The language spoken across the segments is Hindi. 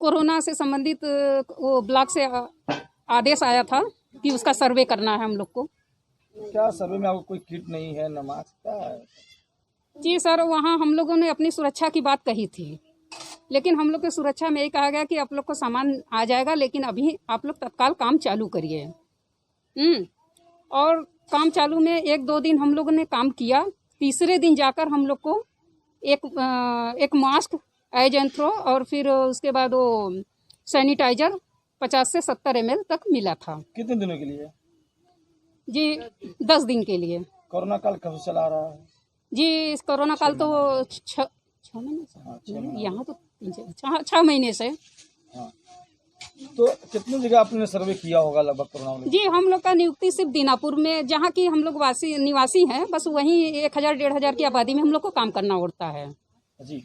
कोरोना से संबंधित वो ब्लॉक से आदेश आया था कि उसका सर्वे करना है हम लोग को। क्या सर्वे में आपको कोई किट नहीं है, न मास्क, क्या है? जी सर, वहाँ हम लोगों ने अपनी सुरक्षा की बात कही थी, लेकिन हम लोग की सुरक्षा में यही कहा गया कि आप लोग को सामान आ जाएगा, लेकिन अभी आप लोग तत्काल काम चालू करिए। और काम चालू में 1-2 दिन हम लोगों ने काम किया। तीसरे दिन जाकर हम लोग को एक मास्क एज एंड थ्रो और फिर उसके बाद वो सैनिटाइजर 50 से 70 ml तक मिला था। कितने दिनों के लिए? जी 10 दिन के लिए। कोरोना काल कब से चला रहा है? जी इस कोरोना काल तो 6 महीने से, यहाँ तो 6 महीने से। हाँ, तो कितनी जगह आपने सर्वे किया होगा लगभग कोरोना में? जी हम लोग का नियुक्ति सिर्फ दीनापुर में, जहाँ की हम लोग निवासी हैं, बस वहीं 1000-1500 की आबादी में हम लोग को काम करना पड़ता है। जी,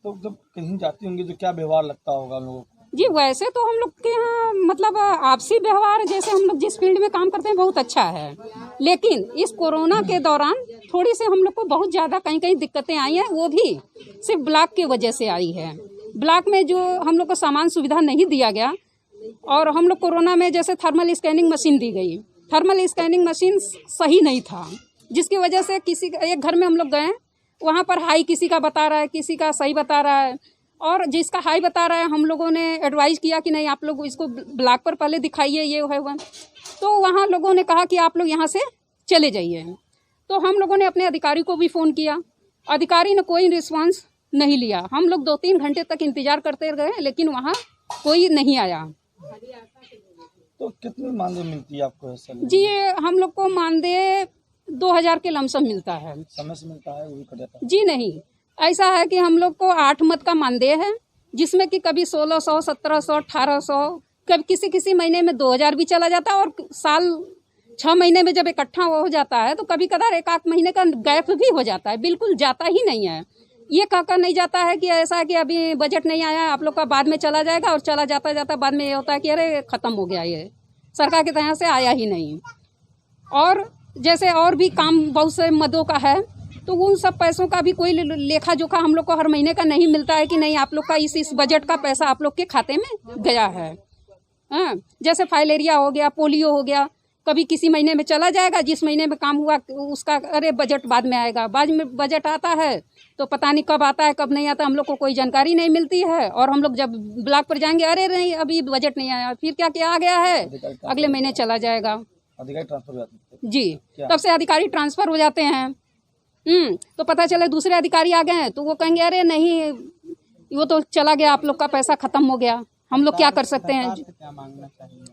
तो जब कहीं जाती होंगी तो क्या व्यवहार लगता होगा लोगों को? जी वैसे तो हम लोग के यहाँ मतलब आपसी व्यवहार, जैसे हम लोग जिस फील्ड में काम करते हैं बहुत अच्छा है, लेकिन इस कोरोना के दौरान थोड़ी से हम लोग को बहुत ज़्यादा कहीं कहीं दिक्कतें आई हैं, वो भी सिर्फ ब्लॉक की वजह से आई है। ब्लॉक में जो हम लोग को सामान सुविधा नहीं दिया गया, और हम लोग कोरोना में जैसे थर्मल स्कैनिंग मशीन दी गई, थर्मल स्कैनिंग मशीन सही नहीं था, जिसकी वजह से एक घर में हम लोग गए, वहाँ पर हाई किसी का बता रहा है, किसी का सही बता रहा है, और जिसका हाई बता रहा है हम लोगों ने एडवाइस किया कि नहीं आप लोग इसको ब्लॉक पर पहले दिखाइए, ये है वह। तो वहाँ लोगों ने कहा कि आप लोग यहाँ से चले जाइए। तो हम लोगों ने अपने अधिकारी को भी फ़ोन किया, अधिकारी ने कोई रिस्पांस नहीं लिया। हम लोग 2-3 घंटे तक इंतज़ार करते रहे, लेकिन वहाँ कोई नहीं आया। तो कितनी मानदेय मिलती है आपको ऐसा? जी हम लोग को मानदेय 2000 के लमसम मिलता है। समय से मिलता है, वो भी कट जाता है? जी नहीं, ऐसा है कि हम लोग को 8 मत का मानदेय है, जिसमें कि कभी 1600, 1700, 1800, कभी किसी महीने में 2000 भी चला जाता है, और साल 6 महीने में जब इकट्ठा हो जाता है तो कभी कदार 1-8 महीने का गैप भी हो जाता है, बिल्कुल जाता ही नहीं है। ये कहकर नहीं जाता है कि ऐसा है कि अभी बजट नहीं आया आप लोग का, बाद में चला जाएगा, और चला जाता जाता बाद में ये होता है कि अरे ख़त्म हो गया, ये सरकार की तरह से आया ही नहीं। और जैसे और भी काम बहुत से मदों का है, तो उन सब पैसों का भी कोई लेखा जोखा हम लोग को हर महीने का नहीं मिलता है कि नहीं आप लोग का इस बजट का पैसा आप लोग के खाते में गया है। हाँ, जैसे फाइलेरिया हो गया, पोलियो हो गया, कभी किसी महीने में चला जाएगा, जिस महीने में काम हुआ उसका अरे बजट बाद में आएगा, बाद में बजट आता है तो पता नहीं कब आता है कब नहीं आता, हम लोग को कोई जानकारी नहीं मिलती है। और हम लोग जब ब्लॉक पर जाएंगे, अरे नहीं अभी बजट नहीं आया, फिर क्या आ गया है, अगले महीने चला जाएगा। अधिकारी ट्रांसफर हो जाते हैं? जी, तब से अधिकारी ट्रांसफर हो जाते हैं। तो पता चले दूसरे अधिकारी आ गए हैं तो वो कहेंगे अरे नहीं वो तो चला गया, आप लोग का पैसा खत्म हो गया, हम लोग क्या कर सकते हैं। क्या मांगना चाहिए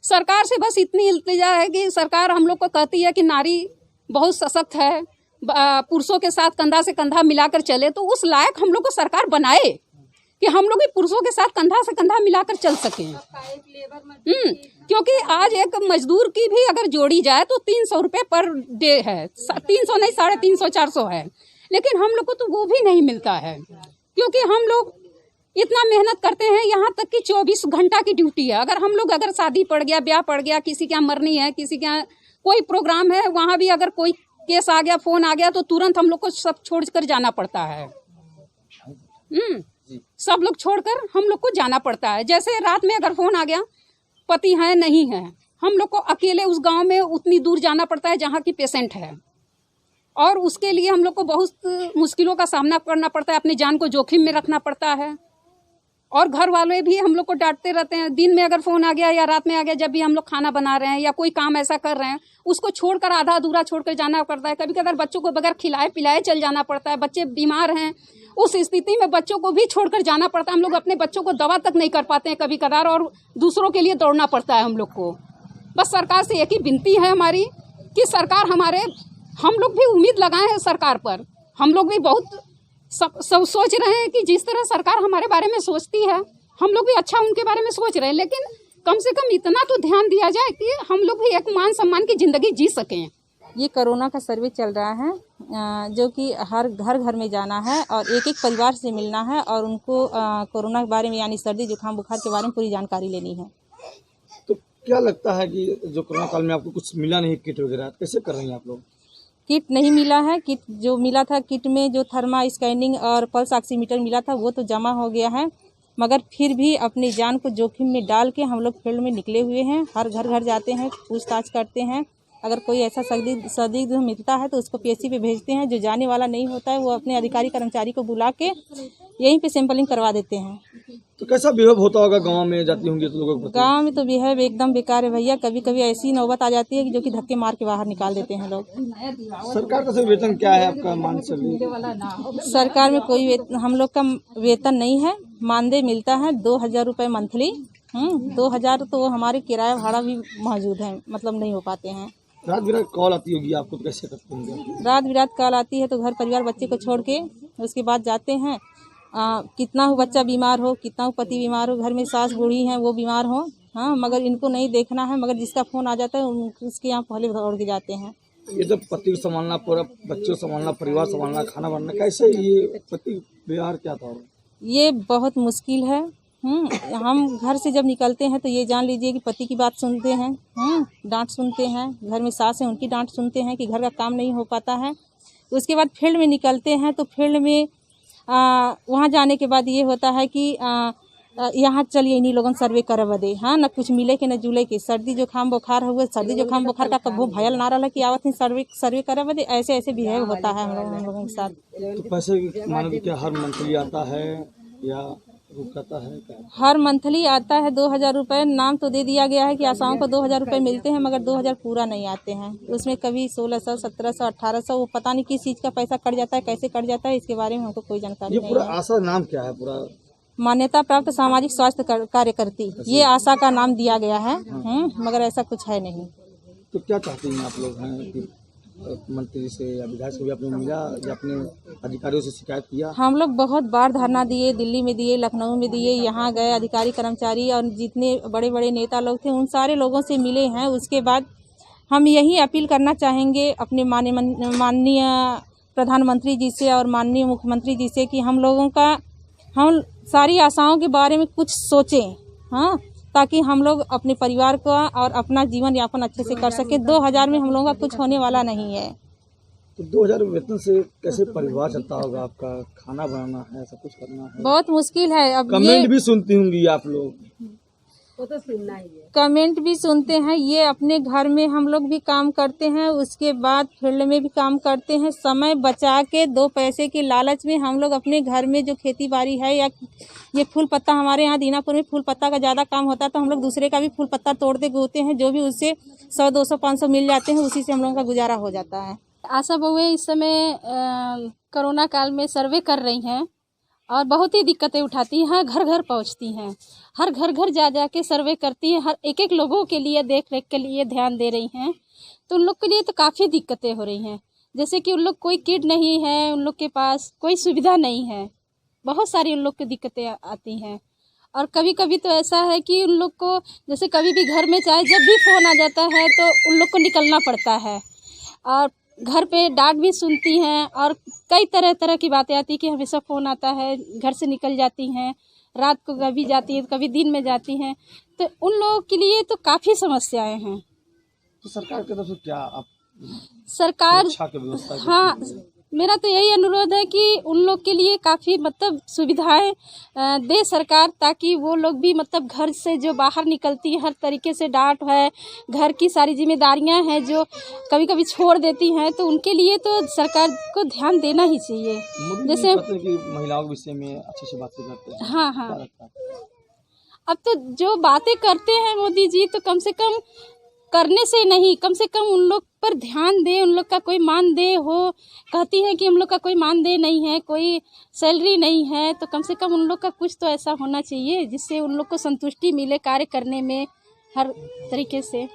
सरकार से बस इतनी इल्तिजा है कि सरकार हम लोग को कहती है कि नारी बहुत सशक्त है, पुरुषों के साथ कंधा से कंधा मिलाकर चले, तो उस लायक हम लोग को सरकार बनाए कि हम लोग भी पुरुषों के साथ कंधा से कंधा मिलाकर चल सकें। क्योंकि आज एक मजदूर की भी अगर जोड़ी जाए तो 300 रुपये पर डे है, 300 नहीं 350-400 है, लेकिन हम लोग को तो वो भी नहीं मिलता है, क्योंकि हम लोग इतना मेहनत करते हैं। यहाँ तक कि 24 घंटा की ड्यूटी है। अगर शादी पड़ गया, ब्याह पड़ गया, किसी के यहाँ मरनी है, किसी के यहाँ कोई प्रोग्राम है, वहाँ भी अगर कोई केस आ गया, फोन आ गया, तो तुरंत हम लोग को सब छोड़कर जाना पड़ता है। सब लोग छोड़कर हम लोग को जाना पड़ता है। जैसे रात में अगर फोन आ गया, पति है नहीं है, हम लोग को अकेले उस गांव में उतनी दूर जाना पड़ता है जहाँ की पेशेंट है, और उसके लिए हम लोग को बहुत मुश्किलों का सामना करना पड़ता है, अपनी जान को जोखिम में रखना पड़ता है। और घर वाले भी हम लोग को डांटते रहते हैं। दिन में अगर फोन आ गया या रात में आ गया, जब भी हम लोग खाना बना रहे हैं या कोई काम ऐसा कर रहे हैं, उसको छोड़कर आधा अधूरा छोड़कर जाना पड़ता है। कभी कभार बच्चों को बगैर खिलाए पिलाए चल जाना पड़ता है, बच्चे बीमार हैं, उस स्थिति में बच्चों को भी छोड़कर जाना पड़ता है। हम लोग अपने बच्चों को दवा तक नहीं कर पाते हैं कभी कभार, और दूसरों के लिए दौड़ना पड़ता है हम लोग को। बस सरकार से एक ही विनती है हमारी कि सरकार हम लोग भी उम्मीद लगाए हैं सरकार पर। हम लोग भी बहुत सब सोच रहे हैं कि जिस तरह सरकार हमारे बारे में सोचती है, हम लोग भी अच्छा उनके बारे में सोच रहे हैं, लेकिन कम से कम इतना तो ध्यान दिया जाए कि हम लोग भी एक मान सम्मान की ज़िंदगी जी सकें। ये कोरोना का सर्वे चल रहा है, जो कि हर घर में जाना है और एक परिवार से मिलना है और उनको कोरोना के बारे में, यानी सर्दी जुकाम बुखार के बारे में पूरी जानकारी लेनी है। तो क्या लगता है कि जो कोरोना काल में आपको कुछ मिला नहीं, किट वगैरह, कैसे कर रही हैं आप लोग? किट नहीं मिला है। किट जो मिला था, किट में जो थर्मा स्कैनिंग और पल्स ऑक्सीमीटर मिला था वो तो जमा हो गया है, मगर फिर भी अपनी जान को जोखिम में डाल के हम लोग फील्ड में निकले हुए हैं। हर घर घर जाते हैं, पूछताछ करते हैं। अगर कोई ऐसा संदिग्ध मिलता है तो उसको पीएचसी पे भेजते हैं। जो जाने वाला नहीं होता है वो अपने अधिकारी कर्मचारी को बुला के यहीं पे सैंपलिंग करवा देते हैं। तो कैसा बिहेव होता होगा गांव में जाती होंगी तो लोगों को? गांव में तो बिहेव एकदम बेकार है भैया। कभी कभी ऐसी नौबत आ जाती है कि जो कि धक्के मार के बाहर निकाल देते हैं लोग। सरकार का सर वेतन क्या है आपका? मान चलिए सरकार में कोई हम लोग का वेतन नहीं है। मानदेय मिलता है 2000 रुपये मंथली। 2000 तो हमारे किराया भाड़ा भी मौजूद है, मतलब नहीं हो पाते हैं। रात बिरात कॉल आती होगी आपको, तो कैसे करते होंगे? रात बिरात कॉल आती है तो घर परिवार बच्चे को छोड़ के उसके बाद जाते हैं। कितना हो बच्चा बीमार हो, कितना हो पति बीमार हो, घर में सास बूढ़ी हैं वो बीमार हो, हाँ, मगर इनको नहीं देखना है। मगर जिसका फ़ोन आ जाता है उसके यहाँ पहले दौड़ के जाते हैं। ये तो पति को संभालना, पूरा बच्चों संभालना, परिवार संभालना, खाना बनाना, कैसे ये पति व्यवहार क्या था? ये बहुत मुश्किल है। हम घर से जब निकलते हैं तो ये जान लीजिए कि पति की बात सुनते हैं, डांट सुनते हैं। घर में सास है उनकी डांट सुनते हैं कि घर का काम नहीं हो पाता है। उसके बाद फील्ड में निकलते हैं तो फील्ड में वहाँ जाने के बाद ये होता है कि यहाँ चलिए इन्हीं लोगों सर्वे करवा दे, हाँ, न कुछ मिले के न जुले के। सर्दी जुकाम बुखार हुए, सर्दी जुकाम बुखार का कभी भयल ना रहा कि आवत नहीं सर्वे करवा दे। ऐसे ऐसे बिहेव होता है हम लोगों के साथ। तो पैसे मानो क्या हर मंथली आता है या रुकता है क्या? हर मंथली आता है 2000 रुपये। नाम तो दे दिया गया है कि आशाओं को 2000 रुपये मिलते हैं, मगर 2000 पूरा नहीं आते हैं। उसमें कभी 1600, 1700, 1800, वो पता नहीं किस चीज़ का पैसा कट जाता है, कैसे कट जाता है, इसके बारे में हमको कोई जानकारी नहीं है। ये पूरा आशा नाम क्या है? पूरा मान्यता प्राप्त सामाजिक स्वास्थ्य कार्यकर्ती, ये आशा का नाम दिया गया है। मगर ऐसा कुछ है नहीं। तो क्या चाहते हैं आप लोग हैं कि मंत्री से या विधायक से भी आपने मिला या अपने अधिकारियों से शिकायत किया? हम लोग बहुत बार धरना दिए, दिल्ली में दिए, लखनऊ में दिए, यहाँ गए। अधिकारी कर्मचारी और जितने बड़े बड़े नेता लोग थे उन सारे लोगों से मिले हैं। उसके बाद हम यही अपील करना चाहेंगे अपने माननीय प्रधानमंत्री जी से और माननीय मुख्यमंत्री जी से कि हम सारी आशाओं के बारे में कुछ सोचें, हाँ, ताकि हम लोग अपने परिवार को और अपना जीवन यापन अच्छे से कर सके। 2000 में हम लोगों का कुछ होने वाला नहीं है। तो 2000 वेतन से कैसे परिवार चलता होगा आपका? खाना बनाना है, सब कुछ करना है, बहुत मुश्किल है। अब कमेंट भी सुनती होंगी आप लोग? वो तो सुनना ही है। कमेंट भी सुनते हैं। ये अपने घर में हम लोग भी काम करते हैं, उसके बाद फील्ड में भी काम करते हैं। समय बचा के 2 पैसे के लालच में हम लोग अपने घर में जो खेती बाड़ी है या ये फूल पत्ता, हमारे यहाँ दीनापुर में फूल पत्ता का ज़्यादा काम होता है तो हम लोग दूसरे का भी फूल पत्ता तोड़ते गोते हैं। जो भी उससे 100, 200, 500 मिल जाते हैं, उसी से हम लोगों का गुजारा हो जाता है। आशा बहुएं इस समय कोरोना काल में सर्वे कर रही हैं और बहुत ही दिक्कतें उठाती हैं। हर घर घर पहुंचती हैं, हर घर घर जा जा के सर्वे करती हैं। हर एक एक लोगों के लिए देख रेख के लिए ध्यान दे रही हैं। तो उन लोग के लिए तो काफ़ी दिक्कतें हो रही हैं। जैसे कि उन लोग कोई किट नहीं है, उन लोग के पास कोई सुविधा नहीं है, बहुत सारी उन लोग की दिक्कतें आती हैं। और कभी कभी तो ऐसा है कि उन लोग को जैसे कभी भी घर में चाहे जब भी फ़ोन आ जाता है तो उन लोग को निकलना पड़ता है और घर पे डांट भी सुनती हैं। और कई तरह तरह की बातें आती कि हमेशा फ़ोन आता है, घर से निकल जाती हैं, रात को कभी जाती हैं, कभी दिन में जाती हैं। तो उन लोगों के लिए तो काफ़ी समस्याएं हैं। तो सरकार की तरफ से क्या आप सरकार सुरक्षा की व्यवस्था? हाँ, मेरा तो यही अनुरोध है कि उन लोग के लिए काफ़ी मतलब सुविधाएं दे सरकार, ताकि वो लोग भी मतलब घर से जो बाहर निकलती हैं, हर तरीके से डांट है, घर की सारी जिम्मेदारियां हैं जो कभी कभी छोड़ देती हैं, तो उनके लिए तो सरकार को ध्यान देना ही चाहिए। जैसे कि महिलाओं के विषय में अच्छे से बातें करते हैं। हाँ हाँ, अब तो जो बातें करते हैं मोदी जी, तो कम से कम करने से नहीं, कम से कम उन लोग पर ध्यान दे, उन लोग का कोई मानदेय हो। कहती है कि हम लोग का कोई मानदेय नहीं है, कोई सैलरी नहीं है, तो कम से कम उन लोग का कुछ तो ऐसा होना चाहिए जिससे उन लोग को संतुष्टि मिले कार्य करने में हर तरीके से।